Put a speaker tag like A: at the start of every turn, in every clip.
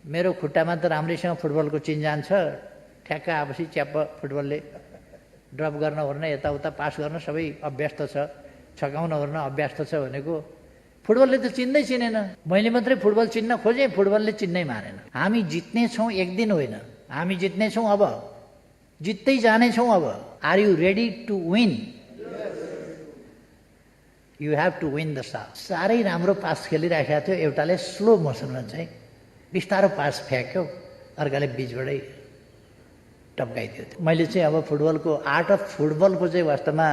A: मेरो खुट्टामा त राम्रैसँग फुटबलको चिन्जान छ, ठ्याक्क आएपछि च्याप्प फुटबलले ड्रप गर्न ओर्न यताउता पास गर्न सबै अभ्यस्त छ, छकाउन ओर्न अभ्यस्त छ भनेको फुटबलले त चिन्दै चिनेन। मैले मात्रै फुटबल चिन्न खोजेँ, फुटबलले चिन्नै मानेन। हामी जित्ने छौँ, एक दिन होइन, हामी जित्ने छौँ, अब जित्दै जानेछौँ। अब are you ready to win? You have to win the साथ। साह्रै राम्रो पास खेलिराखेको थियो, एउटाले स्लो मोसनमा चाहिँ बिस्तारो पास फ्याँक्यो, अर्काले बिचबाटै टप्काइदियो। मैले चाहिँ अब फुटबलको आर्ट अफ फुटबलको चाहिँ वास्तवमा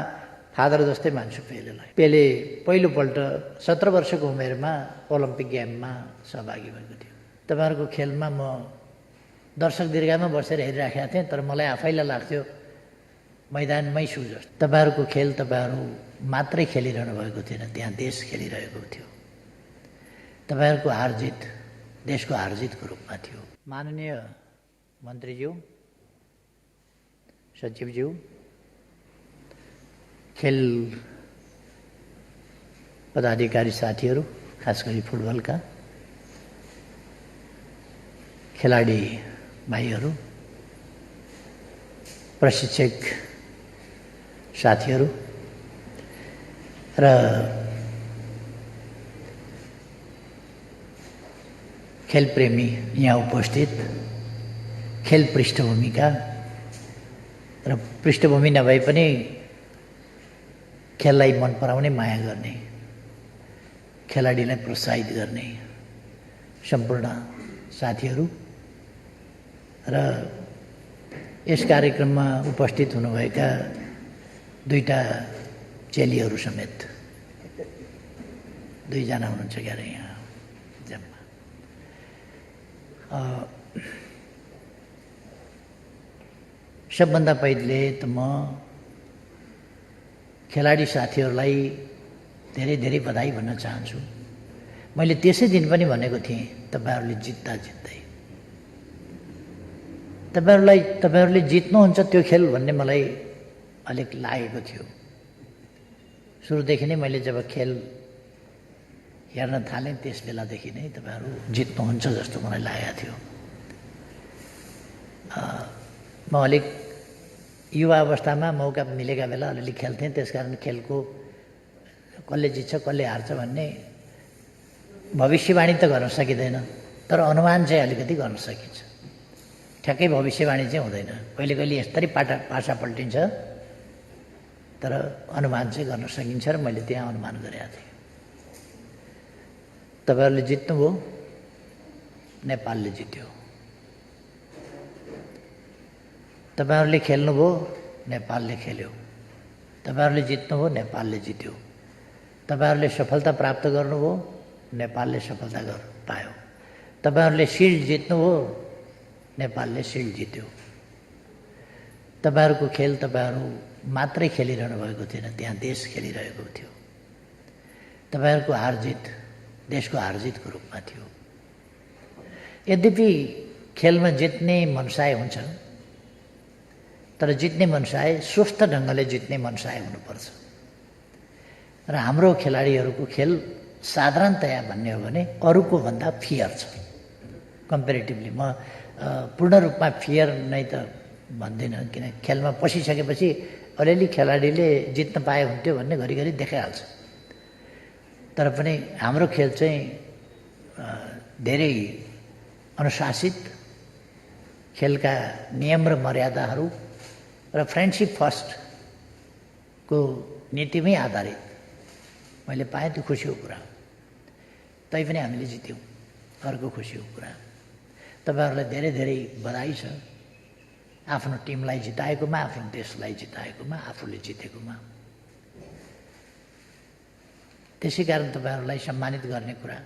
A: फादर जस्तै मान्छु पेलेलाई। पेले पहिलोपल्ट 17 वर्षको उमेरमा ओलम्पिक गेममा सहभागी भएको थियो। तपाईँहरूको खेलमा म दर्शक दीर्घामा बसेर हेरिराखेको थिएँ, तर मलाई आफैलाई लाग्थ्यो मैदानमै छु जस्तो। तपाईँहरूको खेल तपाईँहरू मात्रै खेलिरहनु भएको थिएन, त्यहाँ देश खेलिरहेको थियो। तपाईँहरूको हारजित देशको हारजितको रूपमा थियो। माननीय मन्त्रीज्यू, सचिवज्यू, खेल पदाधिकारी साथीहरू, खास गरी फुटबलका खेलाडी भाइहरू, प्रशिक्षक साथीहरू र खेलप्रेमी यहाँ उपस्थित, खेल पृष्ठभूमिका र पृष्ठभूमि नभए पनि खेललाई मन पराउने, माया गर्ने, खेलाडीलाई प्रोत्साहित गर्ने सम्पूर्ण साथीहरू र यस कार्यक्रममा उपस्थित हुनुभएका दुईटा चेलीहरू समेत, दुईजना हुनुहुन्छ क्यारे यहाँ जम्मा। सबभन्दा पहिले त म खेलाडी साथीहरूलाई धेरै धेरै बधाई भन्न चाहन्छु। मैले त्यसै दिन पनि भनेको थिएँ, तपाईँहरूले जित्दा जित्दै तपाईँहरूले जित्नुहुन्छ त्यो खेल भन्ने मलाई अलिक लागेको थियो। सुरुदेखि नै मैले जब खेल हेर्न थालेँ त्यस बेलादेखि नै तपाईँहरू जित्नुहुन्छ जस्तो मलाई लागेको थियो। म अलिक युवा अवस्थामा मौका मिलेका बेला अलिअलि खेल्थेँ, त्यसकारण खेलको कसले जित्छ कसले हार्छ भन्ने भविष्यवाणी त गर्न सकिँदैन, तर अनुमान चाहिँ अलिकति गर्न सकिन्छ। ठ्याक्कै भविष्यवाणी चाहिँ हुँदैन, कहिले कहिले यस्तरी पासा पल्टिन्छ, तर अनुमान चाहिँ गर्न सकिन्छ र मैले त्यहाँ अनुमान गरेका थिएँ। तपाईँहरूले जित्नुभयो, नेपालले जित्यो। तपाईँहरूले खेल्नुभयो, नेपालले खेल्यो। तपाईँहरूले जित्नुभयो, नेपालले जित्यो। तपाईँहरूले सफलता प्राप्त गर्नुभयो, नेपालले सफलता पायो। तपाईँहरूले सिल्ड जित्नुभयो, नेपालले सिल्ड जित्यो। तपाईँहरूको खेल तपाईँहरू मात्रै खेलिरहनु भएको थिएन, त्यहाँ देश खेलिरहेको थियो। तपाईँहरूको हारजित देशको हारजितको रूपमा थियो। यद्यपि खेलमा जित्ने मनसाय हुन्छ, तर जित्ने मनसाय स्वस्थ ढङ्गले जित्ने मनसाय हुनुपर्छ। र हाम्रो खेलाडीहरूको खेल साधारणतया भन्ने हो भने अरूको भन्दा फियर छ कम्पेरिटिभली। म पूर्ण रूपमा फियर नै त भन्दिनँ, किन खेलमा पसिसकेपछि अलिअलि खेलाडीले जित्न पाए हुन्थ्यो भन्ने घरिघरि देखाइहाल्छ। तर पनि हाम्रो खेल चाहिँ धेरै अनुशासित, खेलका नियम र मर्यादाहरू र फ्रेन्डसिप फर्स्टको नीतिमै आधारित मैले पाएँ। त्यो खुसीको कुरा, तैपनि हामीले जित्यौँ, अर्को खुसीको कुरा। तपाईँहरूलाई धेरै धेरै बधाई छ आफ्नो टिमलाई जिताएकोमा, आफ्नो देशलाई जिताएकोमा, आफूले जितेकोमा। त्यसै कारण तपाईँहरूलाई सम्मानित गर्ने कुरा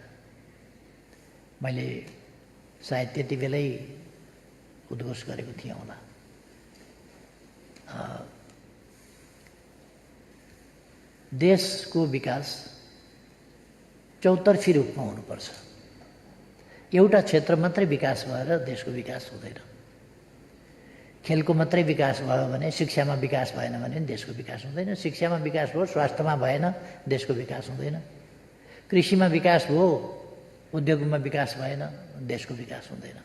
A: मैले सायद त्यति बेलै उद्घोष गरेको थिएँ होला। देशको विकास चौतर्फी रूपमा हुनुपर्छ। एउटा क्षेत्र मात्रै विकास भएर देशको विकास हुँदैन। खेलको मात्रै विकास भयो भने, शिक्षामा विकास भएन भने देशको विकास हुँदैन। शिक्षामा विकास भयो, स्वास्थ्यमा भएन, देशको विकास हुँदैन। कृषिमा विकास भयो, उद्योगमा विकास भएन, देशको विकास हुँदैन।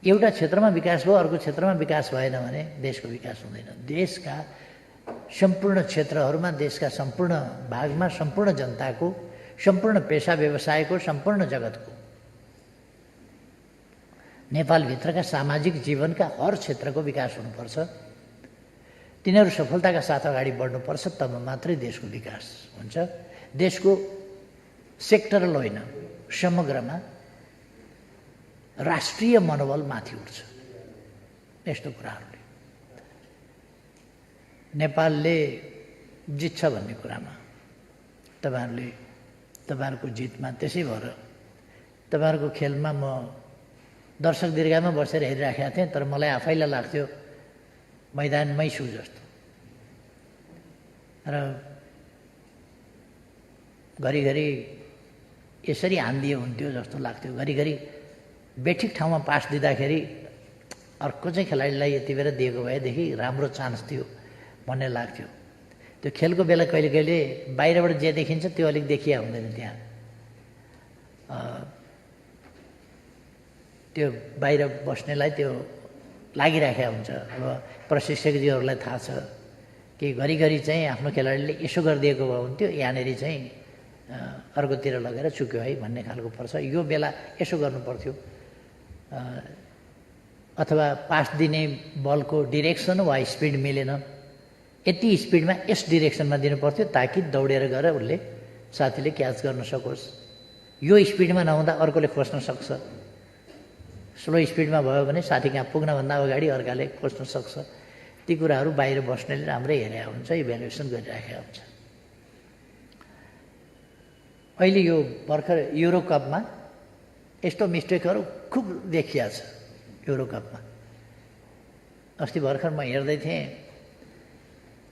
A: एउटा क्षेत्रमा विकास भयो, अर्को क्षेत्रमा विकास भएन भने देशको विकास हुँदैन। देशका सम्पूर्ण क्षेत्रहरूमा, देशका सम्पूर्ण भागमा, सम्पूर्ण जनताको, सम्पूर्ण पेसा व्यवसायको, सम्पूर्ण जगतको, नेपालभित्रका सामाजिक जीवनका हर क्षेत्रको विकास हुनुपर्छ। तिनीहरू सफलताका साथ अगाडि बढ्नुपर्छ, तब मात्रै देशको विकास हुन्छ। देशको सेक्टरल होइन, समग्रमा राष्ट्रिय मनोबल माथि उठ्छ यस्तो कुराहरूले। नेपालले जित्छ भन्ने कुरामा तपाईँहरूको जितमा त्यसै भएर तपाईँहरूको खेलमा म दर्शक दीर्घामा बसेर हेरिराखेका थिएँ, तर मलाई आफैलाई लाग्थ्यो मैदानमै छु जस्तो। र घरिघरि यसरी हान्दिए हुन्थ्यो जस्तो लाग्थ्यो। घरिघरि बेठिक ठाउँमा पास दिँदाखेरि अर्को चाहिँ खेलाडीलाई यति बेला दिएको भएदेखि राम्रो चान्स थियो भन्ने लाग्थ्यो। त्यो खेलको बेला कहिले कहिले बाहिरबाट जे देखिन्छ त्यो अलिक देखिया हुँदैन। त्यहाँ त्यो बाहिर बस्नेलाई त्यो लागिराखेको हुन्छ। अब प्रशिक्षकजीहरूलाई थाहा छ कि घरिघरि चाहिँ आफ्नो खेलाडीले यसो गरिदिएको भए हुन्थ्यो, यहाँनिर चाहिँ अर्कोतिर लगेर चुक्यो है भन्ने खालको पर्छ। यो बेला यसो गर्नु पर्थ्यो, अथवा पास दिने बलको डिरेक्सन वा स्पिड मिलेन, यति स्पिडमा यस डिरेक्सनमा दिनु पर्थ्यो ताकि दौडेर गएर उसले साथीले क्याच गर्न सकोस्। यो स्पिडमा नहुँदा अर्कोले खोज्न सक्छ। स्लो स्पिडमा भयो भने साथी कहाँ पुग्नभन्दा अगाडि अर्काले खोज्न सक्छ। ती कुराहरू बाहिर बस्नेले राम्रै हेरेको हुन्छ, इभ्यालुएसन गरिराखेको हुन्छ। अहिले यो भर्खर युरो कपमा यस्तो मिस्टेकहरू खुब देखिया छ। युरो कपमा अस्ति भर्खर म हेर्दै थिएँ,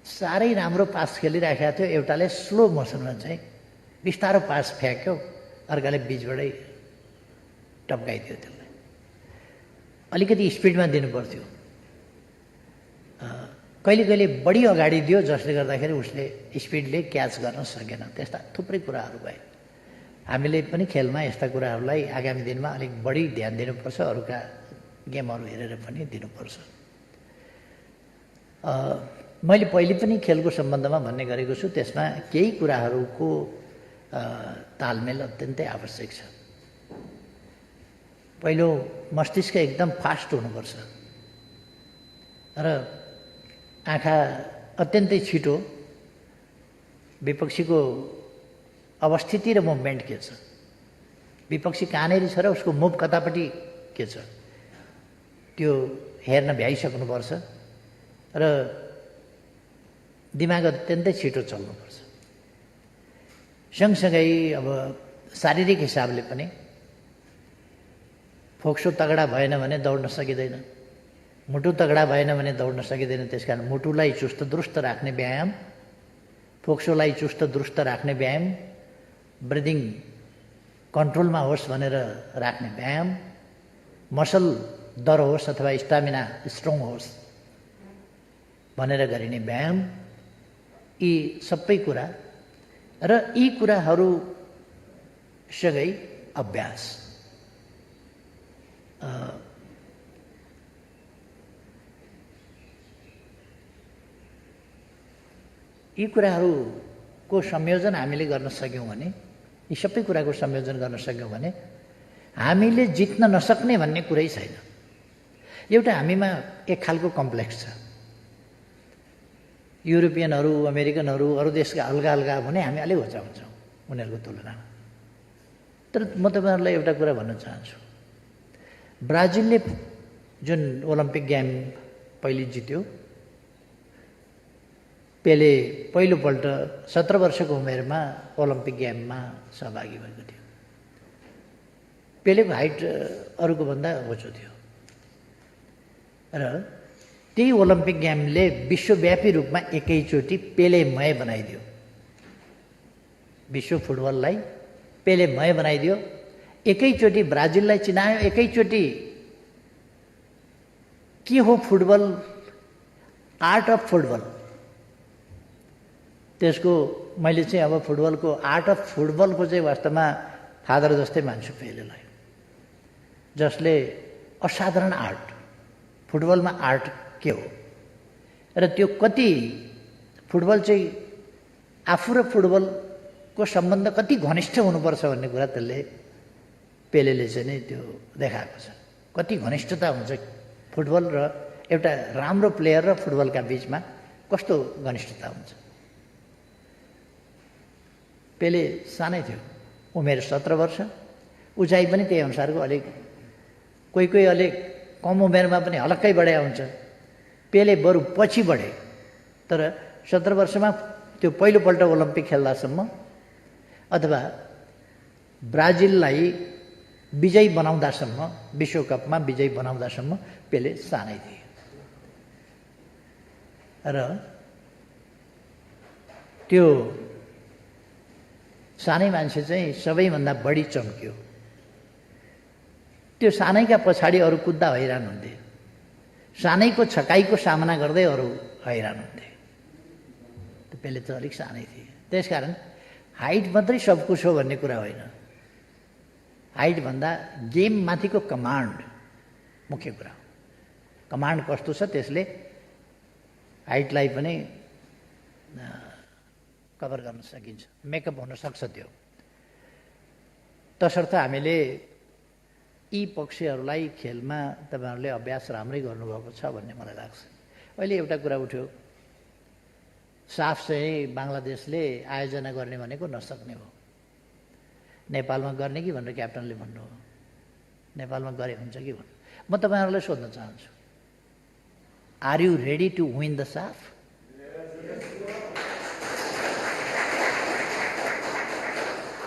A: साह्रै राम्रो पास खेलिराखेको थियो, एउटाले स्लो मोसनमा चाहिँ बिस्तारो पास फ्याँक्यो, अर्काले बिचबाटै टप्काइदियो। त्यसलाई अलिकति स्पिडमा दिनु पर्थ्यो। कहिले कहिले बढी अगाडि दियो जसले गर्दाखेरि उसले स्पिडले क्याच गर्न सकेन। त्यस्ता थुप्रै कुराहरू भए। हामीले पनि खेलमा यस्ता कुराहरूलाई आगामी दिनमा अलिक बढी ध्यान दिनुपर्छ, अरूका गेमहरू हेरेर पनि दिनुपर्छ। मैले पहिले पनि खेलको सम्बन्धमा भन्ने गरेको छु, त्यसमा केही कुराहरूको तालमेल अत्यन्तै आवश्यक छ। पहिलो, मस्तिष्क एकदम फास्ट हुनुपर्छ र आँखा अत्यन्तै छिटो विपक्षीको अवस्थिति र मुभमेन्ट के छ, विपक्षी कहाँनिर छ र उसको मुभ कतापट्टि के छ, त्यो हेर्न भ्याइसक्नुपर्छ र दिमाग अत्यन्तै छिटो चल्नुपर्छ। सँगसँगै अब शारीरिक हिसाबले पनि फोक्सो तगडा भएन भने दौड्न सकिँदैन, मुटु तगडा भएन भने दौड्न सकिँदैन। त्यसकारण मुटुलाई चुस्त दुरुस्त राख्ने व्यायाम, फोक्सोलाई चुस्त दुरुस्त राख्ने व्यायाम, ब्रिदिङ कन्ट्रोलमा होस् भनेर राख्ने व्यायाम, मसल दर होस् अथवा स्टामिना स्ट्रङ होस् भनेर गरिने व्यायाम, यी सबै कुरा र यी कुराहरूसँगै अभ्यास। यी कुराहरूको संयोजन हामीले गर्न सक्यौँ भने, यी सबै कुराको संयोजन गर्न सक्यौँ भने हामीले जित्न नसक्ने भन्ने कुरै छैन। एउटा हामीमा एक खालको कम्प्लेक्स छ। युरोपियनहरू, अमेरिकनहरू, अरू देशका हल्का हल्का भने हामी अलि होचा हुन्छौँ उनीहरूको तुलनामा। तर म तपाईँहरूलाई एउटा कुरा भन्न चाहन्छु, ब्राजिलले जुन ओलम्पिक गेम पहिले जित्यो, पेले पहिलोपल्ट 17 वर्षको उमेरमा ओलम्पिक गेममा सहभागी भएको थियो। पेलेको हाइट अरूको भन्दा होचो थियो र त्यही ओलम्पिक गेमले विश्वव्यापी रूपमा एकैचोटि पेलेमय बनाइदियो। विश्व फुटबललाई पेलेमय बनाइदियो। एकैचोटि ब्राजिललाई चिनायो। एकैचोटि के हो फुटबल, आर्ट अफ फुटबल, त्यसको मैले चाहिँ अब फुटबलको आर्ट अफ फुटबलको चाहिँ वास्तवमा फादर जस्तै मान्छु पेलेलाई। जसले असाधारण आर्ट, फुटबलमा आर्ट के हो र त्यो कति फुटबल चाहिँ आफू र फुटबलको सम्बन्ध कति घनिष्ठ हुनुपर्छ भन्ने कुरा त्यसले पेलेले चाहिँ नै त्यो देखाएको छ। कति घनिष्ठता हुन्छ फुटबल र एउटा राम्रो प्लेयर र फुटबलका बिचमा कस्तो घनिष्ठता हुन्छ। पेले सानै थियो, उमेर 17 वर्ष, उचाइ पनि त्यही अनुसारको, अलिक कोही कोही अलिक कम उमेरमा पनि हलक्कै बढे हुन्छ। पेले बरु पछि बढे, तर 17 वर्षमा त्यो पहिलोपल्ट ओलम्पिक खेल्दासम्म अथवा ब्राजिललाई विजयी बनाउँदासम्म, विश्वकपमा विजयी बनाउँदासम्म पेले सानै थिए र त्यो सानै मान्छे चाहिँ सबैभन्दा बढी चम्क्यो। त्यो सानैका पछाडि अरू कुद्दा हैरान हुन्थे, सानैको छकाइको सामना गर्दै अरू हैरान हुन्थे। त्यो पेले त अलिक सानै थिए। त्यसकारण हाइट मात्रै सब कुछ हो भन्ने कुरा होइन। हाइटभन्दा गेममाथिको कमान्ड मुख्य कुरा हो। कमान्ड कस्तो छ त्यसले हाइटलाई पनि कभर गर्न सकिन्छ, मेकअप हुन सक्छ त्यो। तसर्थ हामीले यी पक्षहरूलाई खेलमा तपाईँहरूले अभ्यास राम्रै गर्नुभएको छ भन्ने मलाई लाग्छ। अहिले एउटा कुरा उठ्यो, साफ चाहिँ बङ्गलादेशले आयोजना गर्ने भनेको नसक्ने हो, नेपालमा गर्ने कि भनेर क्याप्टनले भन्नुभयो। नेपालमा गरे हुन्छ कि भन्नु। म तपाईँहरूलाई सोध्न चाहन्छु, are you ready to win the SAFF?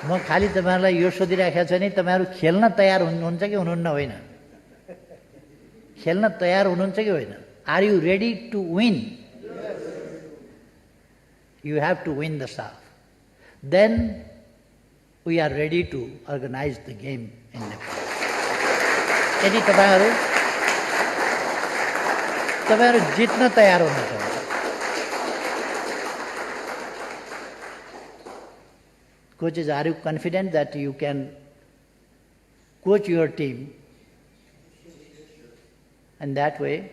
A: म खालि तपाईँहरूलाई यो सोधिराखेको छ नि, तपाईँहरू खेल्न तयार हुनुहुन्छ कि हुनुहुन्न? होइन, खेल्न तयार हुनुहुन्छ कि होइन? Are you ready to win? You have to win the SAFF, then we are ready to organize the game in Nepal. यदि तपाईँहरू जित्न तयार हुनुहुन्छ, coaches, are you confident that you can coach your team in that way?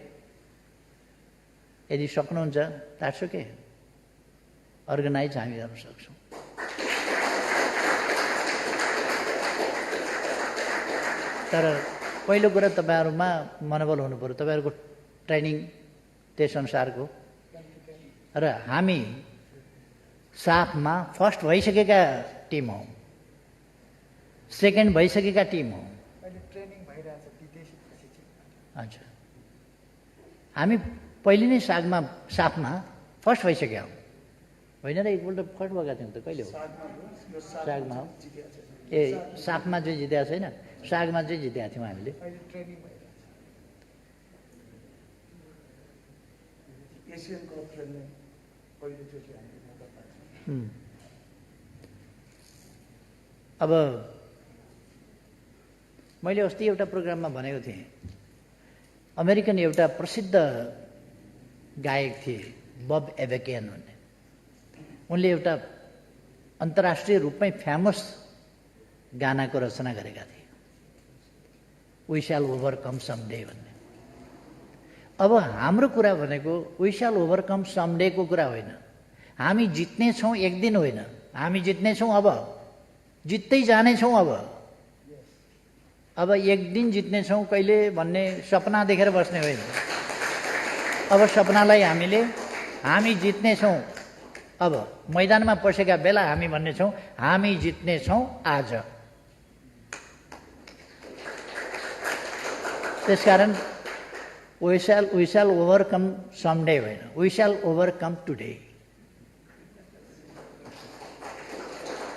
A: यदि सक्नुहुन्छ, that's okay. Organize हामी गर्न सक्छौँ। तर पहिलो कुरा तपाईँहरूमा मनोबल हुनु पऱ्यो, तपाईँहरूको ट्रेनिङ त्यस अनुसारको। र हामी साफमा फर्स्ट भइसकेका टिम हौँ, सेकेन्ड भइसकेका टिम हौँ। अच्छा, हामी पहिले नै साफमा फर्स्ट भइसक्या हौँ, होइन र? एकपल्ट फर्स्ट भएका थियौँ त, कहिले हो? सागमा हो। ए, साफमा चाहिँ जितेको छैन, सागमा चाहिँ जितेका थियौँ हामीले। अब मैले अस्ति एउटा प्रोग्राममा भनेको थिएँ, अमेरिकन एउटा प्रसिद्ध गायक थिए बब एभेकियन भन्ने। उनले एउटा अन्तर्राष्ट्रिय रूपमै फेमस गानाको रचना गरेका थिए, वी श्याल ओभरकम समडे भन्ने। अब हाम्रो कुरा भनेको वी श्याल ओभरकम समडेको कुरा होइन, हामी जित्नेछौँ एक दिन होइन, हामी जित्नेछौँ, अब जित्दै जानेछौँ। अब एक दिन जित्नेछौँ कहिले भन्ने सपना देखेर बस्ने होइन। अब सपनालाई हामी जित्नेछौँ, अब मैदानमा पसेका बेला हामी भन्नेछौँ हामी जित्नेछौँ आज। त्यसकारण वी श्याल ओभरकम समडे होइन, वी श्याल ओभरकम टुडे।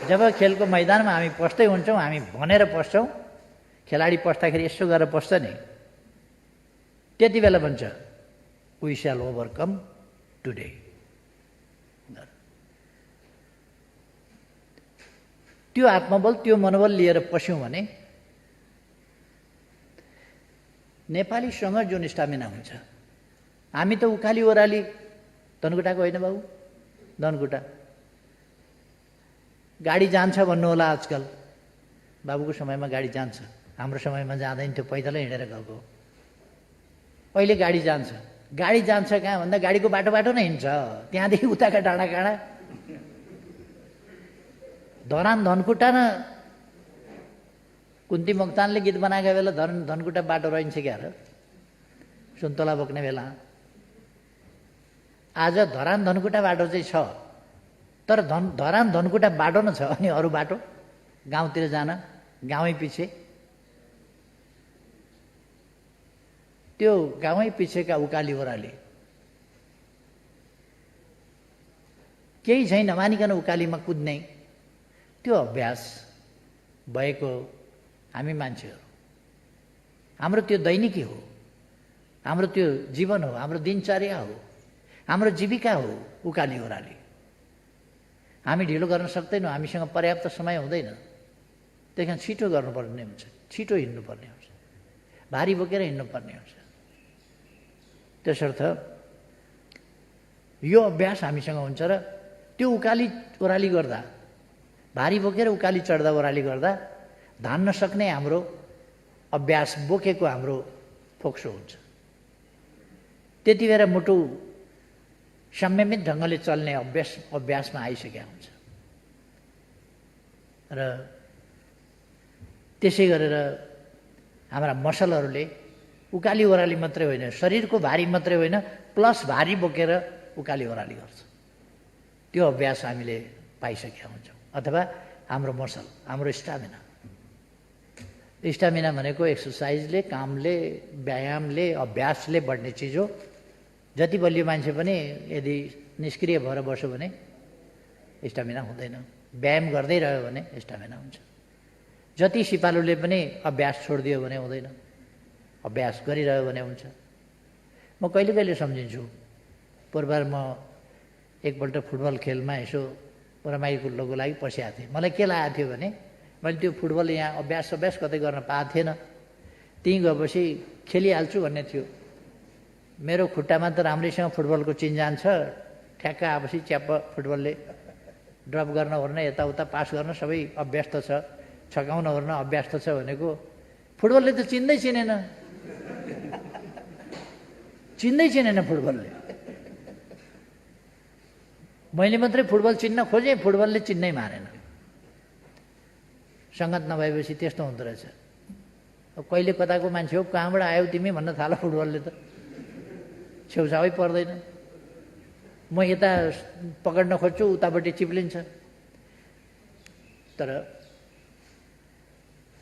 A: जब खेलको मैदानमा हामी पस्दै हुन्छौँ, हामी भनेर पस्छौँ, खेलाडी पस्दाखेरि यसो गरेर पस्छ नि, त्यति बेला भन्छ वी श्याल ओभरकम टुडे। त्यो आत्मबल, त्यो मनोबल लिएर पस्यौँ भने नेपालीसँग जुन स्टामिना हुन्छ, हामी त उकाली ओह्राली धनकुटाको होइन बाबु, धनकुटा गाडी जान्छ भन्नु होला आजकल, बाबुको समयमा गाडी जान्छ, हाम्रो समयमा जाँदैन थियो, पैदलै हिँडेर गएको। अहिले गाडी जान्छ, गाडी जान्छ कहाँ भन्दा गाडीको बाटो नै हिँड्छ, त्यहाँदेखि उताका डाँडा काँडा। धरान धनकुटा न कुन्ती मोक्तानले गीत बनाएका बेला धनकुटा बाटो रहन्छ क्या र, सुन्तला बोक्ने बेला। आज धरान धनकुटा बाटो चाहिँ छ, तर धरान धनकुटा बाटो न छ, अनि अरू बाटो गाउँतिर जान गाउँै पछि, त्यो गाउँै पछिका उकाली ओह्राली केही छैन नमानिकन उकालीमा कुद्ने त्यो अभ्यास भएको हामी मान्छेहरू। हाम्रो त्यो दैनिकी हो, हाम्रो त्यो जीवन हो, हाम्रो दिनचर्या हो, हाम्रो जीविका हो उकाली ओह्राली। हामी ढिलो गर्न सक्दैनौँ, हामीसँग पर्याप्त समय हुँदैन, त्यही कारण छिटो गर्नुपर्ने हुन्छ, छिटो हिँड्नुपर्ने हुन्छ, भारी बोकेर हिँड्नुपर्ने हुन्छ। त्यसर्थ यो अभ्यास हामीसँग हुन्छ र त्यो उकाली ओह्राली गर्दा, भारी बोकेर उकाली चढ्दा ओह्राली गर्दा धान्न सक्ने हाम्रो अभ्यास बोकेको हाम्रो फोक्सो हुन्छ। त्यति बेला मुटु संयमित ढङ्गले चल्ने अभ्यासमा आइसकेका हुन्छ र त्यसै गरेर हाम्रा मसलहरूले उकाली ओह्राली मात्रै होइन, शरीरको भारी मात्रै होइन, प्लस भारी बोकेर उकाली ओह्राली गर्छ। त्यो अभ्यास हामीले पाइसकेका हुन्छौँ। अथवा हाम्रो मसल, हाम्रो स्टामिना। स्टामिना भनेको एक्सर्साइजले, कामले, व्यायामले, अभ्यासले बढ्ने चिज हो। जति बलियो मान्छे पनि यदि निष्क्रिय भएर बस्यो भने स्टामिना हुँदैन, व्यायाम गर्दै रह्यो भने स्टामिना हुन्छ। जति सिपालुले पनि अभ्यास छोडिदियो भने हुँदैन, अभ्यास गरिरह्यो भने हुन्छ। म कहिले कहिले सम्झिन्छु, पूर्वबार म एकपल्ट फुटबल खेलमा यसो रमाइलोको लागि पसिआएको थिएँ। मलाई के लागेको थियो भने मैले त्यो फुटबल यहाँ अभ्यास कतै गर्न पाएको थिएन, त्यहीँ गएपछि खेलिहाल्छु भन्ने थियो। मेरो खुट्टामा त राम्रैसँग फुटबलको चिन्जान छ, ठ्याक्क आएपछि च्याप्प फुटबलले ड्रप गर्न ओर्न, यताउता पास गर्न सबै अभ्यस्त छ, छकाउन ओर्न अभ्यस्त छ भनेको फुटबलले त चिन्दै चिनेन फुटबलले। मैले मात्रै फुटबल चिन्न खोजेँ, फुटबलले चिन्नै मानेन। सङ्गत नभएपछि त्यस्तो हुँदो रहेछ। अब कहिले कताको मान्छे हो, कहाँबाट आयौ तिमी भन्न थाल फुटबलले त, छेउछाउै पर्दैन। म यता पकड्न खोज्छु, उतापट्टि चिप्लिन्छ। तर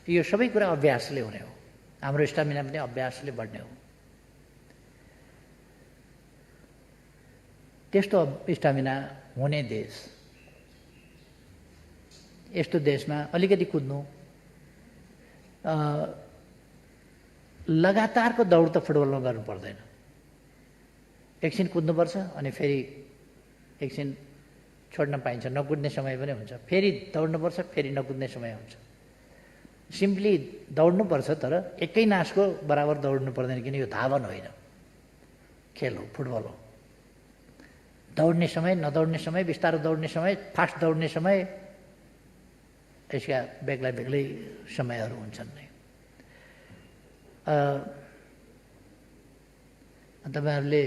A: यो सबै कुरा अभ्यासले हुने हो। हाम्रो स्टामिना पनि अभ्यासले बढ्ने हो। त्यस्तो स्टामिना हुने देश, यस्तो देशमा अलिकति कुद्नु, लगातारको दौड त फुटबलमा गर्नु पर्दैन। एकछिन कुद्नुपर्छ अनि फेरि एकछिन छोड्न पाइन्छ, नकुद्ने समय पनि हुन्छ, फेरि दौड्नुपर्छ, फेरि नकुद्ने समय हुन्छ। सिम्पली दौड्नुपर्छ, तर एकै नासको बराबर दौड्नु पर्दैन, किन यो धावन होइन, खेल हो, फुटबल हो। दौड्ने समय, नदौड्ने समय, बिस्तारो दौड्ने समय, फास्ट दौड्ने समय, यसका बेग्ला बेग्लै समयहरू हुन्छन् नै। तपाईँहरूले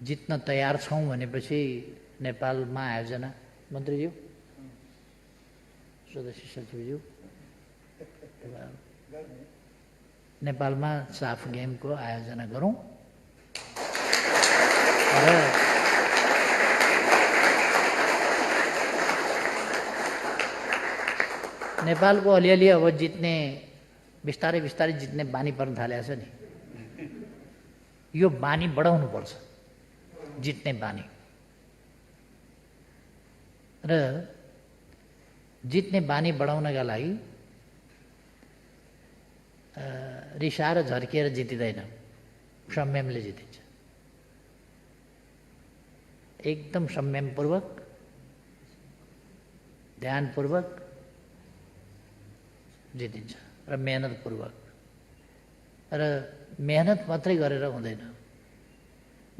A: जित्न तयार छौँ भनेपछि नेपालमा आयोजना, मन्त्रीज्यू, सदस्य सचिवज्यू, नेपालमा साफ गेमको आयोजना गरौँ र नेपालको अलिअलि अब जित्ने, बिस्तारै बिस्तारै जित्ने बानी पर्न थालेको छ नि, यो बानी बढाउनुपर्छ, जित्ने बानी। र जित्ने बानी बढाउनका लागि रिसाएर झर्किएर जितिँदैन, संयमले जितिन्छ। एकदम संयमपूर्वक, ध्यानपूर्वक जितिन्छ र मेहनतपूर्वक। र मेहनत मात्रै गरेर हुँदैन।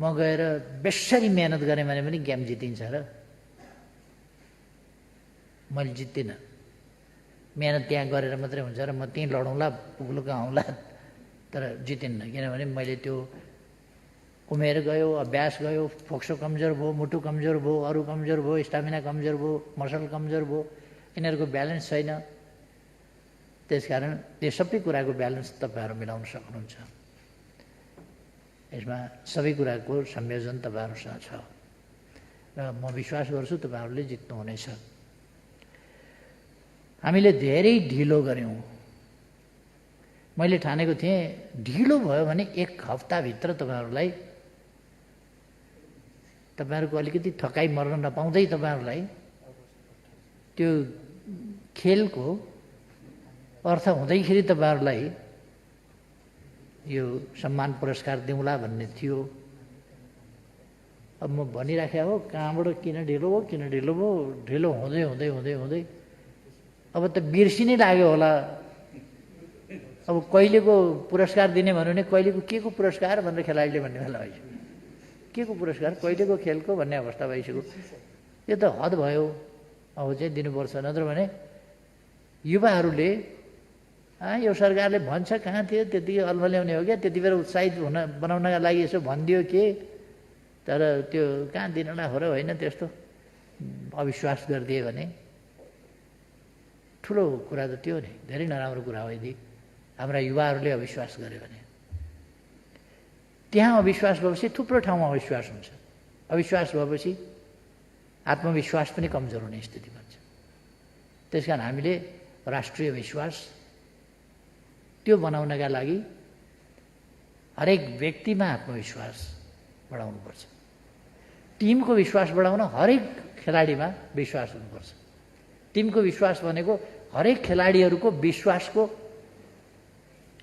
A: म गएर बेसरी मेहनत गरेँ भने पनि गेम जितिन्छ र मैले जित्दिनँ। मेहनत त्यहाँ गरेर मात्रै हुन्छ र म त्यहीँ लडौँला पुग्लुक आउँला तर जितिन्न। किनभने मैले त्यो उमेर गयो, अभ्यास गयो, फोक्सो कमजोर भयो, मुटु कमजोर भयो, अरू कमजोर भयो, स्टामिना कमजोर भयो, मसल कमजोर भयो, यिनीहरूको ब्यालेन्स छैन। त्यसकारण त्यो सबै कुराको ब्यालेन्स तपाईँहरू मिलाउन सक्नुहुन्छ। यसमा सबै कुराको संयोजन तपाईँहरूसँग छ र म विश्वास गर्छु तपाईँहरूले जित्नुहुनेछ। हामीले धेरै ढिलो गऱ्यौँ। मैले ठानेको थिएँ ढिलो भयो भने 1 हप्ताभित्र तपाईँहरूको अलिकति थकाइ मर्न नपाउँदै तपाईँहरूलाई त्यो खेलको अर्थ हुँदैखेरि तपाईँहरूलाई यो सम्मान पुरस्कार दिउँला भन्ने थियो। अब म भनिराखेँ हो कहाँबाट किन ढिलो भयो, ढिलो हुँदै हुँदै हुँदै हुँदै अब त बिर्सिनै लाग्यो होला। अब कहिलेको पुरस्कार दिने भन्यो भने कहिलेको के को पुरस्कार भनेर खेलाडीले भन्ने बेला भइसक्यो। के को पुरस्कार, कहिलेको खेलको भन्ने अवस्था भइसक्यो। यो त हद भयो। अब चाहिँ दिनुपर्छ। नत्र भने युवाहरूले यो सरकारले भन्छ कहाँ थियो त्यतिकै अल्मल्याउने हो क्या, त्यति बेला उत्साहित बनाउनका लागि यसो भनिदियो के, तर त्यो कहाँ दिनलाई हो र होइन। त्यस्तो अविश्वास गरिदिए भने ठुलो कुरा त त्यो नि, धेरै नराम्रो कुरा हो। यदि हाम्रा युवाहरूले अविश्वास गर्यो भने त्यहाँ अविश्वास भएपछि थुप्रो ठाउँमा अविश्वास हुन्छ। अविश्वास भएपछि आत्मविश्वास पनि कमजोर हुने स्थिति बन्छ। त्यसकारण हामीले राष्ट्रिय विश्वास त्यो बनाउनका लागि हरेक व्यक्तिमा आत्मविश्वास बढाउनुपर्छ। टिमको विश्वास बढाउन हरेक खेलाडीमा विश्वास हुनुपर्छ। टिमको विश्वास भनेको हरेक खेलाडीहरूको विश्वासको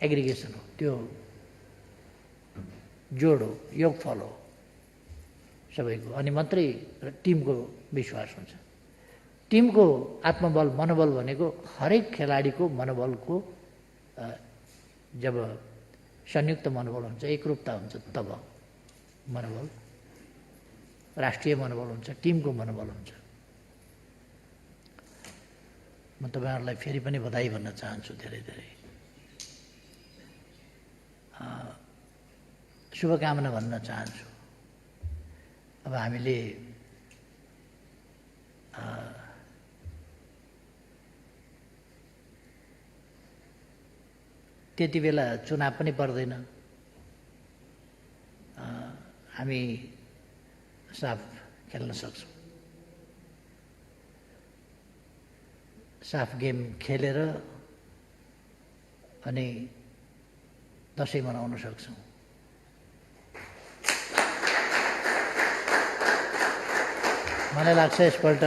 A: एग्रिगेसन हो, त्यो जोड हो, योगफल हो सबैको। अनि मात्रै टिमको विश्वास हुन्छ। टिमको आत्मबल मनोबल भनेको हरेक खेलाडीको मनोबलको जब संयुक्त मनोबल हुन्छ, एकरूपता हुन्छ, तब मनोबल राष्ट्रिय मनोबल हुन्छ, टिमको मनोबल हुन्छ। म तपाईँहरूलाई फेरि पनि बधाई भन्न चाहन्छु, धेरै धेरै शुभकामना भन्न चाहन्छु। अब हामीले त्यति बेला चुनाव पनि पर्दैन। हामी साफ खेल्न सक्छौँ। साफ गेम खेलेर अनि दसैँ मनाउन सक्छौँ। मलाई लाग्छ यसपल्ट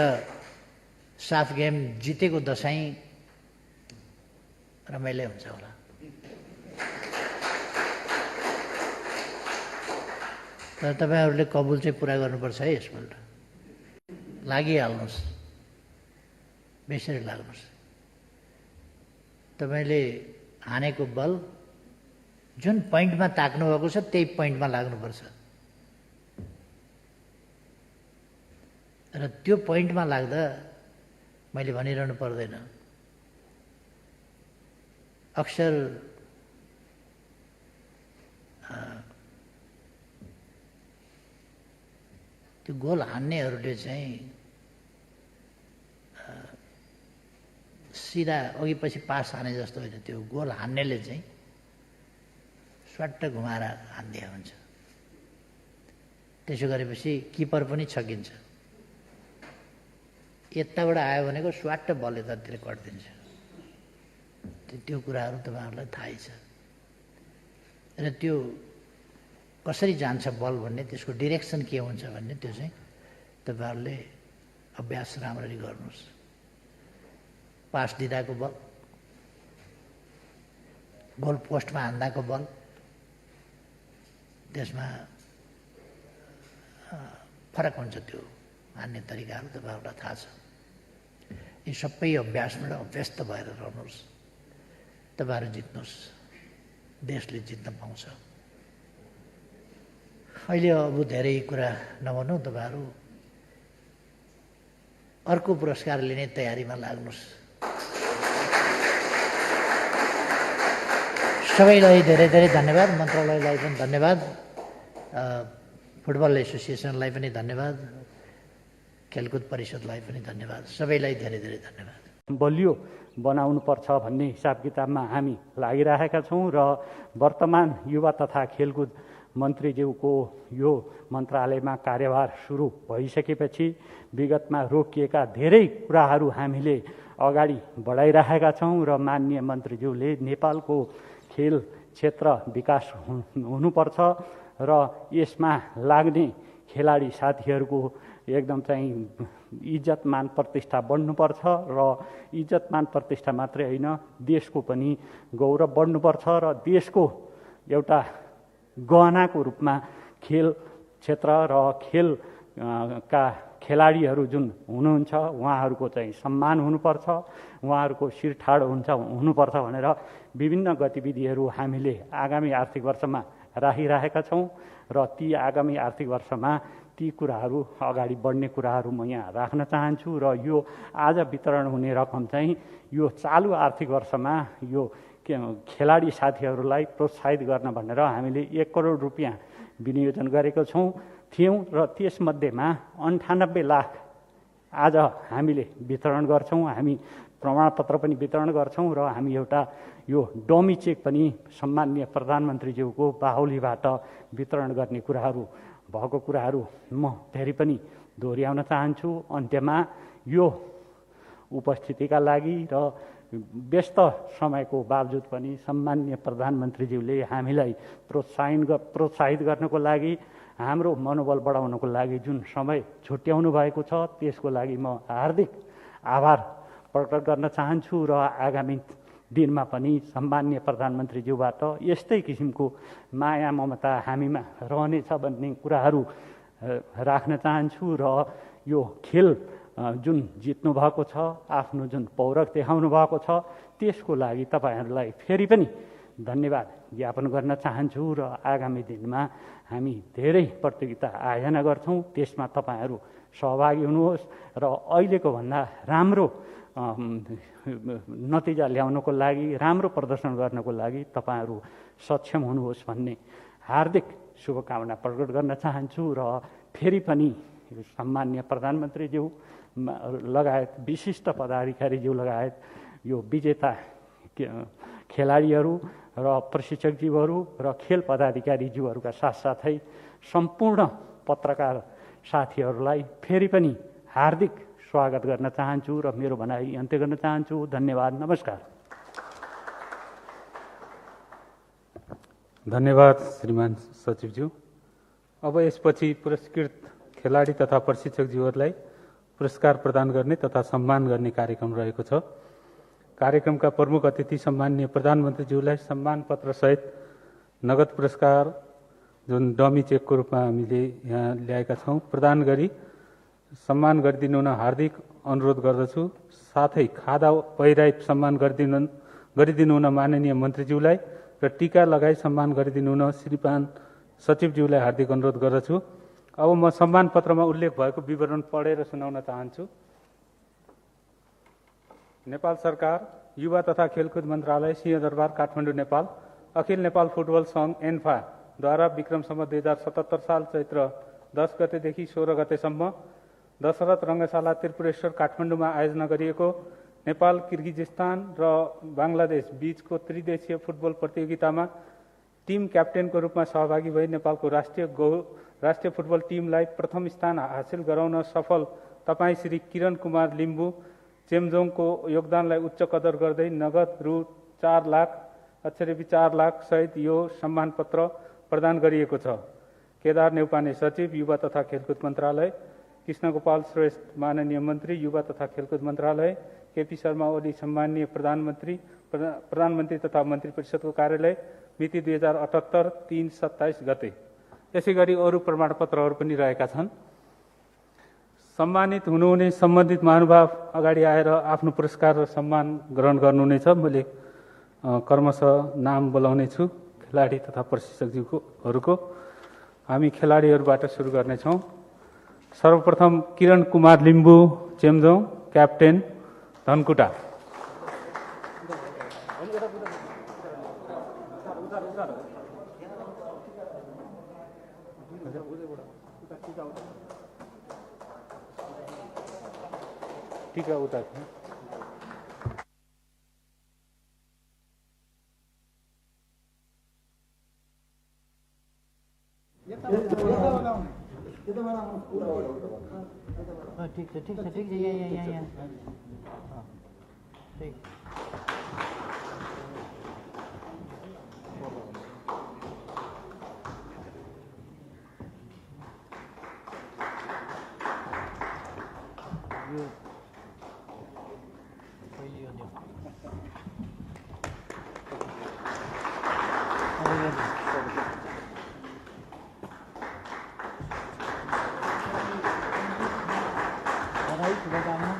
A: साफ गेम जितेको दसैँ रमाइलो हुन्छ होला। तर तपाईँहरूले कबुल चाहिँ पुरा गर्नुपर्छ है। यसपल्ट लागिहाल्नुहोस्, बेसरी लाग्नुहोस्। तपाईँले हानेको बल जुन पोइन्टमा ताक्नु भएको छ त्यही पोइन्टमा लाग्नुपर्छ र त्यो पोइन्टमा लाग्दा मैले भनिरहनु पर्दैन। अक्सर त्यो गोल हान्नेहरूले चाहिँ सिधा अघि पछि पास हाने जस्तो होइन, त्यो गोल हान्नेले चाहिँ स्वाट्ट घुमाएर हानिदिया हुन्छ। त्यसो गरेपछि किपर पनि छकिन्छ। यताबाट आयो भनेको स्वाट्ट बल यतातिर कटिदिन्छ। त्यो कुराहरू तपाईँहरूलाई थाहै छ। र त्यो कसरी जान्छ बल भन्ने, त्यसको डिरेक्सन के हुन्छ भन्ने त्यो चाहिँ तपाईँहरूले अभ्यास राम्ररी गर्नुहोस्। पास दिँदाको बल, गोल पोस्टमा हान्दाको बल, त्यसमा फरक हुन्छ। त्यो हान्ने तरिकाहरू तपाईँहरूलाई थाहा छ। यी सबै अभ्यासबाट अभ्यस्त भएर रहनुहोस्। तपाईँहरू जित्नुहोस्, देशले जित्न पाउँछ। अहिले अब धेरै कुरा नभनौँ, तपाईँहरू अर्को पुरस्कार लिने तयारीमा लाग्नुहोस्। सबैलाई धेरै धेरै धन्यवाद। मन्त्रालयलाई पनि धन्यवाद, फुटबल एसोसिएसनलाई पनि धन्यवाद, खेलकुद परिषदलाई पनि धन्यवाद। सबैलाई धेरै धेरै धन्यवाद।
B: बलियो बनाउनुपर्छ भन्ने हिसाब किताबमा हामी लागिरहेका छौँ र वर्तमान युवा तथा खेलकुद मन्त्रीज्यूको यो मन्त्रालयमा कार्यभार सुरु भइसकेपछि विगतमा रोकिएका धेरै कुराहरू हामीले अगाडि बढाइरहेका छौँ र माननीय मन्त्रीज्यूले नेपालको खेल क्षेत्र विकास हुनुपर्छ र यसमा लाग्ने खेलाडी साथीहरूको एकदम चाहिँ इज्जत मान प्रतिष्ठा बढ्नुपर्छ र इज्जत मान प्रतिष्ठा मात्रै होइन, देशको पनि गौरव बढ्नुपर्छ र देशको एउटा गहनाको रूपमा खेल क्षेत्र र खेल का खेलाडीहरू जुन हुनुहुन्छ उहाँहरूको चाहिँ सम्मान हुनुपर्छ, उहाँहरूको शिर ठाडो हुनुपर्छ भनेर विभिन्न गतिविधिहरू हामीले आगामी आर्थिक वर्षमा राखिरहेका छौँ र ती आगामी आर्थिक वर्षमा ती कुराहरू अगाडि बढ्ने कुराहरू म यहाँ राख्न चाहन्छु र यो आज वितरण हुने रकम चाहिँ यो चालु आर्थिक वर्षमा यो खेलाडी साथीहरूलाई प्रोत्साहित गर्न भनेर हामीले 1 करोड रुपियाँ विनियोजन गरेको थियौँ र त्यसमध्येमा 98 लाख आज हामीले वितरण गर्छौँ। हामी प्रमाणपत्र पनि वितरण गर्छौँ र हामी एउटा यो डमी चेक पनि सम्माननीय प्रधानमन्त्रीज्यूको बाहुलीबाट वितरण गर्ने कुराहरू भएको कुराहरू म फेरि पनि दोहोऱ्याउन चाहन्छु। अन्त्यमा यो उपस्थितिका लागि र व्यस्त समयको बावजुद पनि सम्माननीय प्रधानमन्त्रीज्यूले हामीलाई प्रोत्साहित गर्नको लागि, हाम्रो मनोबल बढाउनको लागि जुन समय छुट्याउनु भएको छ त्यसको लागि म हार्दिक आभार प्रकट गर्न चाहन्छु र आगामी दिनमा पनि सम्माननीय प्रधानमन्त्रीज्यूबाट यस्तै किसिमको माया ममता हामीमा रहनेछ भन्ने कुराहरू राख्न चाहन्छु र यो खेल जुन जित्नु भएको छ, आफ्नो जुन पौरख देखाउनु भएको छ त्यसको लागि तपाईहरूलाई फेरि पनि धन्यवाद ज्ञापन गर्न चाहन्छु र आगामी दिनमा हामी धेरै प्रतियोगिता आयोजना गर्छौँ, त्यसमा तपाईहरू सहभागी हुनुहोस् र अहिलेको भन्दा राम्रो नतिजा ल्याउनको लागि, राम्रो प्रदर्शन गर्नको लागि तपाईहरू सक्षम हुनुहोस् भन्ने हार्दिक शुभकामना प्रकट गर्न चाहन्छु र फेरि पनि सम्माननीय प्रधानमन्त्रीज्यू लगायत विशिष्ट पदाधिकारीज्यू लगायत यो विजेता खेलाडीहरू र प्रशिक्षकज्यूहरू र खेल पदाधिकारीज्यूहरूका साथसाथै सम्पूर्ण पत्रकार साथीहरूलाई फेरि पनि हार्दिक स्वागत गर्न चाहन्छु र मेरो भनाइ अन्त्य गर्न चाहन्छु। धन्यवाद, नमस्कार।
C: धन्यवाद श्रीमान सचिवज्यू। अब यसपछि पुरस्कृत खेलाडी तथा प्रशिक्षकज्यूहरूलाई पुरस्कार प्रदान गर्ने तथा सम्मान गर्ने कार्यक्रम रहेको छ। कार्यक्रमका प्रमुख अतिथि सम्माननीय प्रधानमन्त्रीज्यूलाई सम्मान पत्र सहित नगद पुरस्कार जुन डमी चेकको रूपमा हामीले यहाँ ल्याएका छौँ प्रदान गरी सम्मान गरिदिनु हुन हार्दिक अनुरोध गर्दछु। साथै खादा पहिराई सम्मान गरिदिनु हुन माननीय मन्त्रीज्यूलाई र टीका लगाई सम्मान गरिदिनु हुन श्रीमान सचिवज्यूलाई हार्दिक अनुरोध गर्दछु। अब म सम्मान पत्रमा उल्लेख भएको विवरण पढेर सुनाउन चाहन्छु। नेपाल सरकार, युवा तथा खेलकुद मन्त्रालय, सिंहदरबार, काठमाडौँ, नेपाल, अखिल नेपाल फुटबल सङ्घ एन्फाद्वारा विक्रमसम्म 2077 साल चैत्र 10 गतेदेखि 16 गतेसम्म दशरथ रङ्गशाला त्रिपुरेश्वर काठमाडौँमा आयोजना गरिएको नेपाल, किर्गिजिस्तान र बङ्गलादेश बीचको त्रिदेशीय फुटबल प्रतियोगितामा टिम क्याप्टेनको रूपमा सहभागी भई नेपालको राष्ट्रिय फुटबल टिमलाई प्रथम स्थान हासिल गराउन सफल तपाईँ श्री किरण कुमार लिम्बू चेम्जोङको योगदानलाई उच्च कदर गर्दै नगद रु 4 लाख अक्षरपी 4 लाख सहित यो सम्मान पत्र प्रदान गरिएको छ। केदार नेउपाने सचिव, युवा तथा खेलकुद मन्त्रालय, कृष्ण गोपाल श्रेष्ठ माननीय मन्त्री, युवा तथा खेलकुद मन्त्रालय, केपी शर्मा ओली सम्माननीय प्रधानमन्त्री तथा मन्त्री परिषदको कार्यालय, मिति 2078 3/27 गते। यसै गरी अरू प्रमाणपत्रहरू पनि रहेका छन्। सम्मानित हुनुहुने सम्बन्धित महानुभाव अगाडि आएर आफ्नो पुरस्कार र सम्मान ग्रहण गर्नुहुनेछ। मैले क्रमशः नाम बोलाउनेछु खेलाडी तथा प्रशिक्षकज्यूहरूको। हामी खेलाडीहरूबाट सुरु गर्नेछौँ। सर्वप्रथम किरण कुमार लिम्बू चेम्जोङ, क्याप्टेन, धनकुटा। टीका उता छ।
A: ठीक छ ठीक छ ठीक छ यहाँ ठीक यो पहिले यो दियो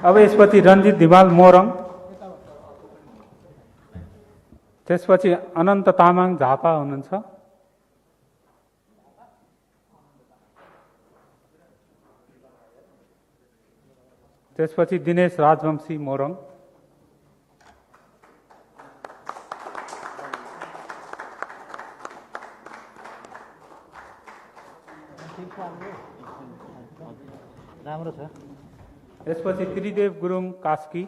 C: अब यसपछि रञ्जित धिमाल मोरङ, त्यसपछि अनन्त तामाङ झापा हुनुहुन्छ। त्यसपछि दिनेश राजवंशी मोरङ,
A: राम्रो छ।
C: यसपछि त्रिदेव गुरुङ कास्की,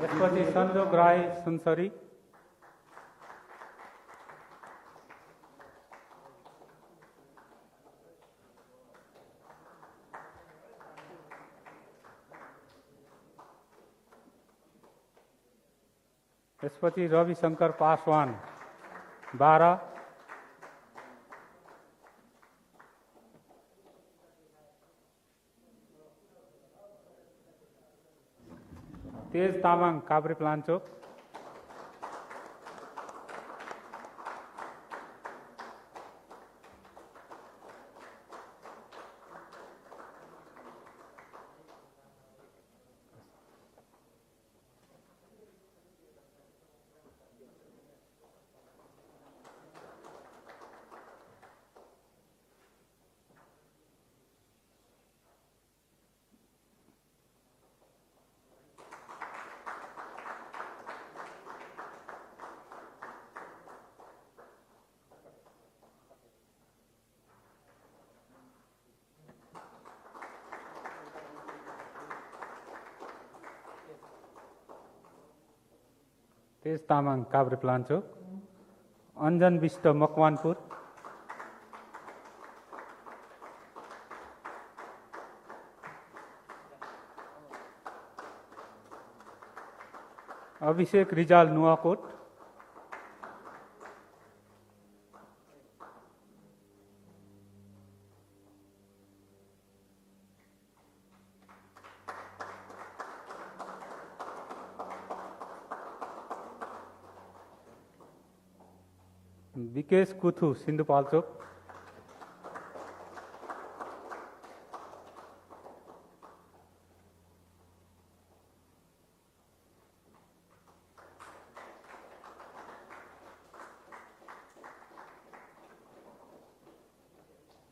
C: यसपछि सन्जोग राई सुनसरी, यसपछि रविशंकर पासवान बारा, तेज तामाङ काभ्रे प्लान्चोक, तेज तामाङ काभ्रे प्लान्चोक, अञ्जन विष्ट मकवानपुर, अभिषेक रिजाल नुवाकोट, विकेश कुथु सिन्धुपाल्चोक,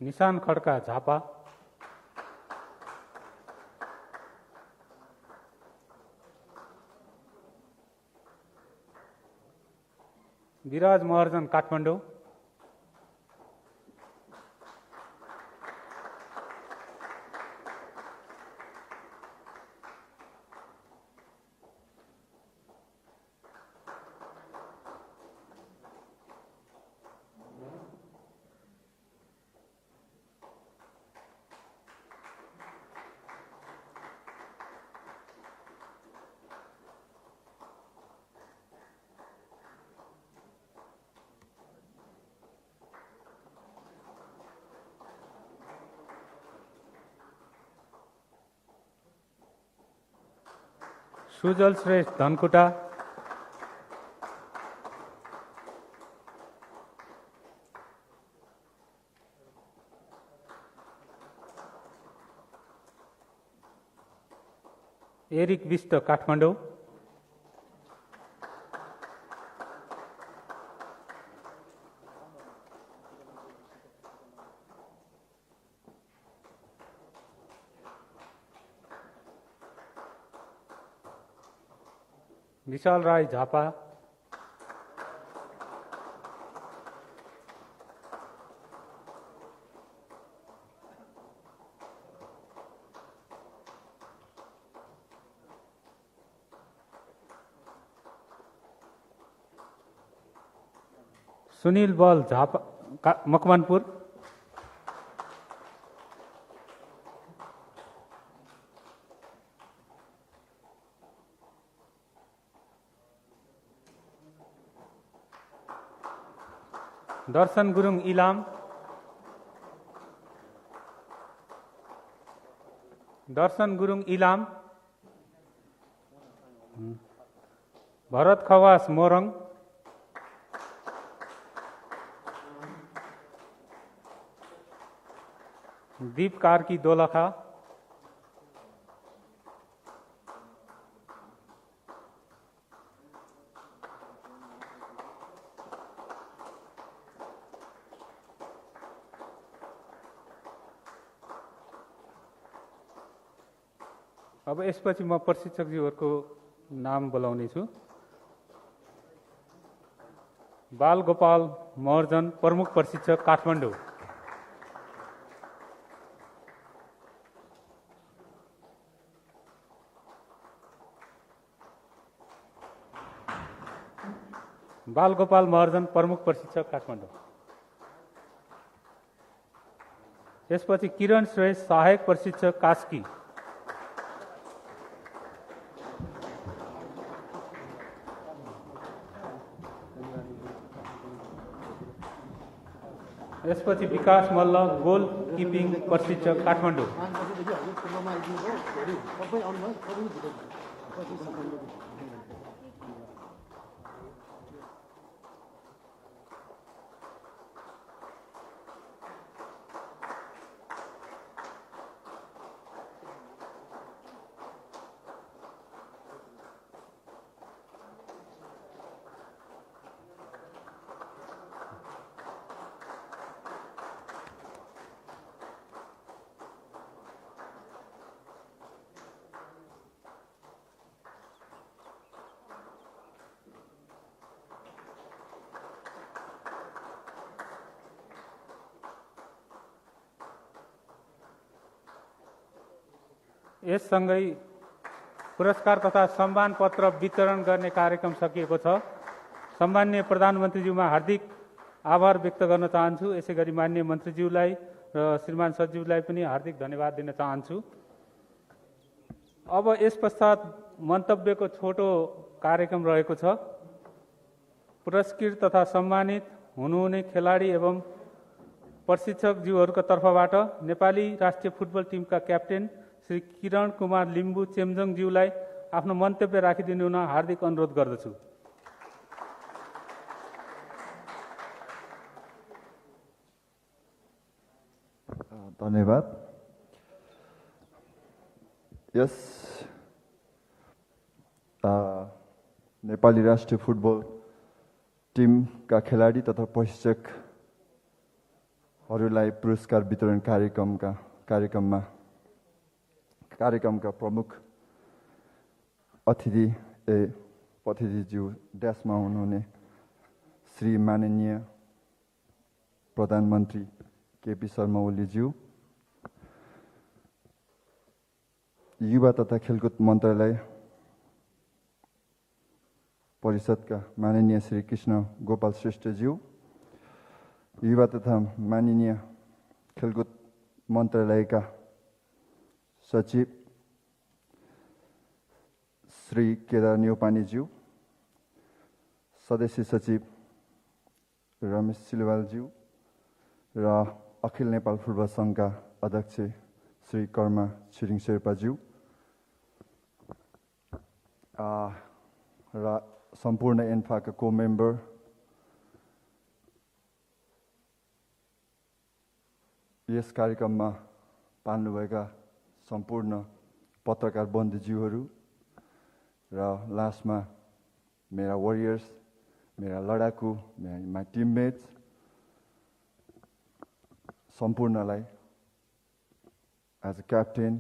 C: निशान खड्का झापा, विराज महर्जन काठमाडौँ, सुजल श्रेष्ठ धनकुटा, एरिक विष्ट काठमाडौँ, विशाल राई झापा, सुनील बल झापा मकवानपुर, दर्शन गुरुङ इलाम, दर्शन गुरुङ इलाम, भरत खवास मोरङ, दीप कार्की दोलखा, अब यसपछि म प्रशिक्षकज्यूहरूको नाम बोलाउने छु। बालगोपाल महर्जन, प्रमुख प्रशिक्षक, काठमाडौँ। बालगोपाल महर्जन, प्रमुख प्रशिक्षक, काठमाडौँ। यसपछि किरण श्रेष्ठ, सहायक प्रशिक्षक, कास्की। यसपछि विकास मल्ल, गोल किपिङ प्रशिक्षक, काठमाडौँ। यससँगै पुरस्कार तथा सम्मान पत्र वितरण गर्ने कार्यक्रम सकिएको छ। सम्माननीय प्रधानमन्त्रीज्यूमा हार्दिक आभार व्यक्त गर्न चाहन्छु। यसै गरी माननीय मन्त्रीज्यूलाई र श्रीमान सचिवलाई पनि हार्दिक धन्यवाद दिन चाहन्छु। अब यस पश्चात मन्तव्यको छोटो कार्यक्रम रहेको छ। पुरस्कृत तथा सम्मानित हुनुहुने खेलाडी एवं प्रशिक्षकज्यूहरूका तर्फबाट नेपाली राष्ट्रिय फुटबल टिमका क्याप्टेन श्री किरण कुमार लिम्बू चेम्जोङज्यूलाई आफ्नो मन्तव्य राखिदिनु हुन हार्दिक अनुरोध गर्दछु।
D: धन्यवाद। यस नेपाली राष्ट्रिय फुटबल टिमका खेलाडी तथा प्रशिक्षकहरूलाई पुरस्कार वितरण कार्यक्रमका प्रमुख अतिथिज्यू ड्यासमा हुनुहुने श्री माननीय प्रधानमन्त्री केपी शर्मा ओलीज्यू, युवा तथा खेलकुद मन्त्रालय परिषदका माननीय श्री कृष्ण गोपाल श्रेष्ठज्यू, युवा तथा माननीय खेलकुद मन्त्रालयका सचिव श्री केदार न्यौपानेज्यू, सदस्य सचिव रमेश सिलवालज्यू र अखिल नेपाल फुटबल सङ्घका अध्यक्ष श्री कर्मा छिरिङ शेर्पाज्यू र सम्पूर्ण एन्फाका को मेम्बर, यस कार्यक्रममा पाल्नुभएका सम्पूर्ण पत्रकार बन्धुज्यूहरू र लास्टमा मेरा वरियर्स, मेरा लडाकु, माई टिममेट्स सम्पूर्णलाई as a captain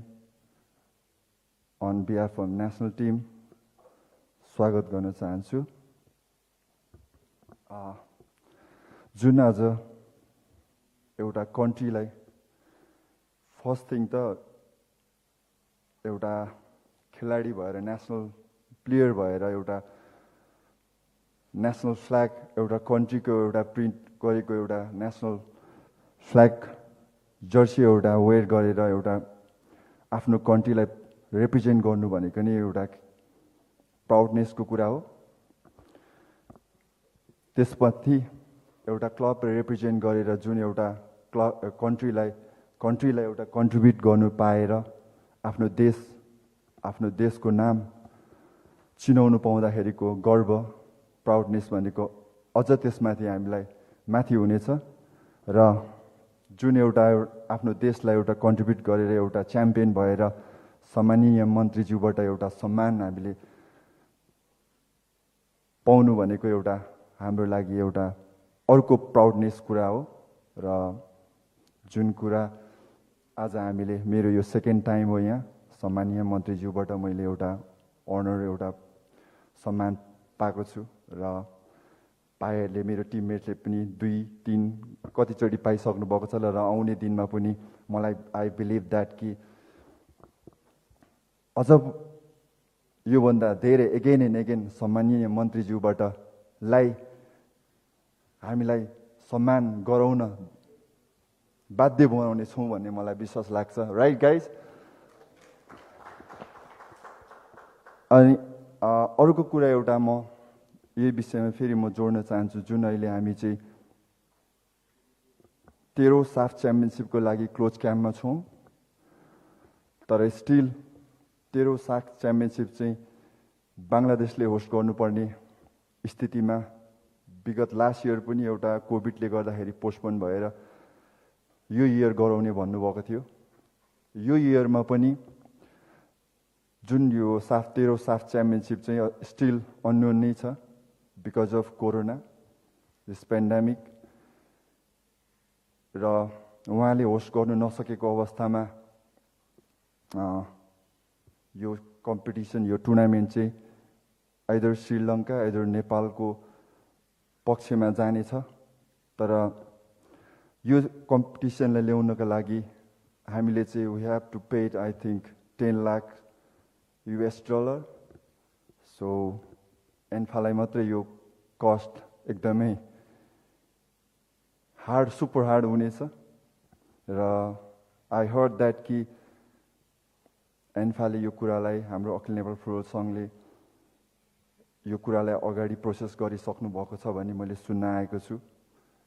D: on behalf of national team स्वागत गर्न चाहन्छु। जुन आज एउटा कन्ट्रीलाई फर्स्ट थिङ त एउटा खेलाडी भएर नेसनल प्लेयर भएर एउटा नेसनल फ्ल्याग एउटा कन्ट्रीको एउटा प्रिन्ट गरेको एउटा नेसनल फ्ल्याग जर्सी एउटा वेयर गरेर एउटा आफ्नो कन्ट्रीलाई रिप्रेजेन्ट गर्नु भनेको नि एउटा प्राउडनेसको कुरा हो। त्यसपछि एउटा क्लब रिप्रेजेन्ट गरेर जुन एउटा क्लब कन्ट्रीलाई एउटा कन्ट्रिब्युट गर्नु पाएर आफ्नो देशको नाम चिनाउनु पाउँदाखेरिको गर्व प्राउडनेस भनेको अझ त्यसमाथि हामीलाई माथि हुनेछ र जुन एउटा आफ्नो देशलाई एउटा कन्ट्रिब्युट गरेर एउटा च्याम्पियन भएर सम्माननीय मन्त्रीज्यूबाट एउटा सम्मान हामीले पाउनु भनेको एउटा हाम्रो लागि एउटा अर्को प्राउडनेस कुरा हो र जुन कुरा आज हामीले मेरो यो सेकेन्ड टाइम हो यहाँ सम्माननीय मन्त्रीज्यूबाट मैले एउटा अनर एउटा सम्मान पाएको छु र पाएरले मेरो टिममेटले पनि 2-3 कतिचोटि पाइसक्नु भएको छ र आउने दिनमा पनि मलाई आई बिलिभ द्याट कि अझ योभन्दा धेरै एगेन एन्ड एगेन सम्माननीय मन्त्रीज्यूबाट हामीलाई सम्मान गराउन बाध्य बनाउने छौँ भन्ने मलाई विश्वास लाग्छ। Right guys? अनि अर्को कुरा एउटा म यही विषयमा फेरि म जोड्न चाहन्छु। जुन अहिले हामी चाहिँ 13औं साफ च्याम्पियनसिपको लागि क्लोज क्याम्पमा छौँ, तर स्टिल 13औं साफ च्याम्पियनसिप चाहिँ बङ्गलादेशले होस्ट गर्नुपर्ने स्थितिमा विगत लास्ट इयर पनि एउटा कोभिडले गर्दाखेरि पोस्टपोन भएर यो इयर गराउने भन्नुभएको थियो। यो इयरमा पनि जुन यो 13औं साफ च्याम्पियनसिप चाहिँ स्टिल अननोन नै छ because of corona this pandemic र उहाँले होस्ट गर्नु नसकेको अवस्थामा यो कम्पिटिसन यो टुर्नामेन्ट चाहिँ आइदर श्रीलङ्का आइदर नेपालको पक्षमा जानेछ। तर यो कम्पिटिसनलाई ल्याउनका लागि हामीले चाहिँ we have to pay I think $10 lakh US। So एन्फालाई मात्रै यो कस्ट एकदमै सुपर हार्ड हुनेछ र आई हर्ड द्याट कि एन्फाले यो कुरालाई हाम्रो अखिल नेपाल फुटबल सङ्घले यो कुरालाई अगाडि प्रोसेस गरिसक्नु भएको छ भन्ने मैले सुन्न आएको छु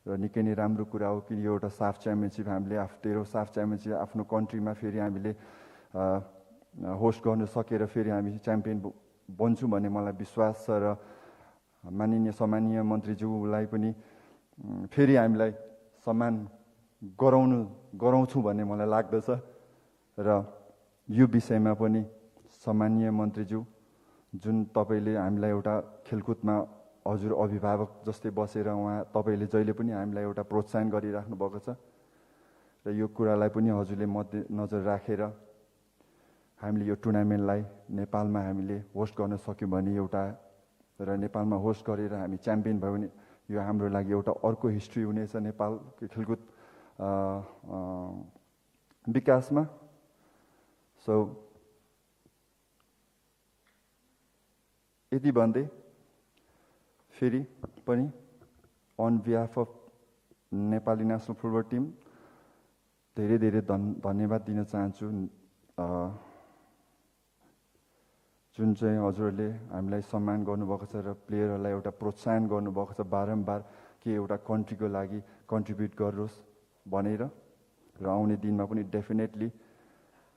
D: र निकै नै राम्रो कुरा हो कि यो एउटा साफ च्याम्पियनसिप हामीले 13औं साफ च्याम्पियनसिप आफ्नो कन्ट्रीमा फेरि हामीले होस्ट गर्न सकेर फेरि हामी च्याम्पियन बन्छौँ भन्ने मलाई विश्वास छ र सम्माननीय मन्त्रीज्यूलाई पनि फेरि हामीलाई सम्मान गराउँछौँ भन्ने मलाई लाग्दछ र यो विषयमा पनि सम्माननीय मन्त्रीज्यू जुन तपाईँले हामीलाई एउटा खेलकुदमा हजुर अभिभावक जस्तै बसेर तपाईँले जहिले पनि हामीलाई एउटा प्रोत्साहन गरिराख्नु भएको छ र यो कुरालाई पनि हजुरले मध्यनजर राखेर हामीले यो टुर्नामेन्टलाई नेपालमा हामीले होस्ट गर्न सक्यौँ भने एउटा र नेपालमा होस्ट गरेर हामी च्याम्पियन भयो भने यो हाम्रो लागि एउटा अर्को हिस्ट्री हुनेछ नेपालको खेलकुद विकासमा। सो यति भन्दै फेरि पनि on behalf of Nepali national football team धेरै धेरै धन्यवाद दिन चाहन्छु। जुन चाहिँ हजुरहरूले हामीलाई सम्मान गर्नुभएको छ र प्लेयरहरूलाई एउटा प्रोत्साहन गर्नुभएको छ बारम्बार कि एउटा कन्ट्रीको लागि कन्ट्रिब्युट गरोस् भनेर र आउने दिनमा पनि definitely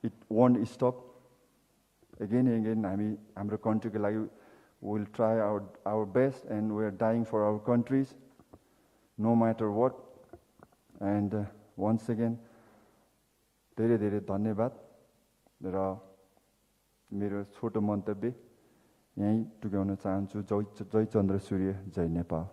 D: it won't stop again हामी हाम्रो कन्ट्रीको लागि will try our best and we are dying for our countries no matter what. And once again धेरै धेरै धन्यवाद र मेरो छोटो मन्तव्य यहीँ टुङ्ग्याउन चाहन्छु। जय चन्द्र सूर्य, जय नेपाल।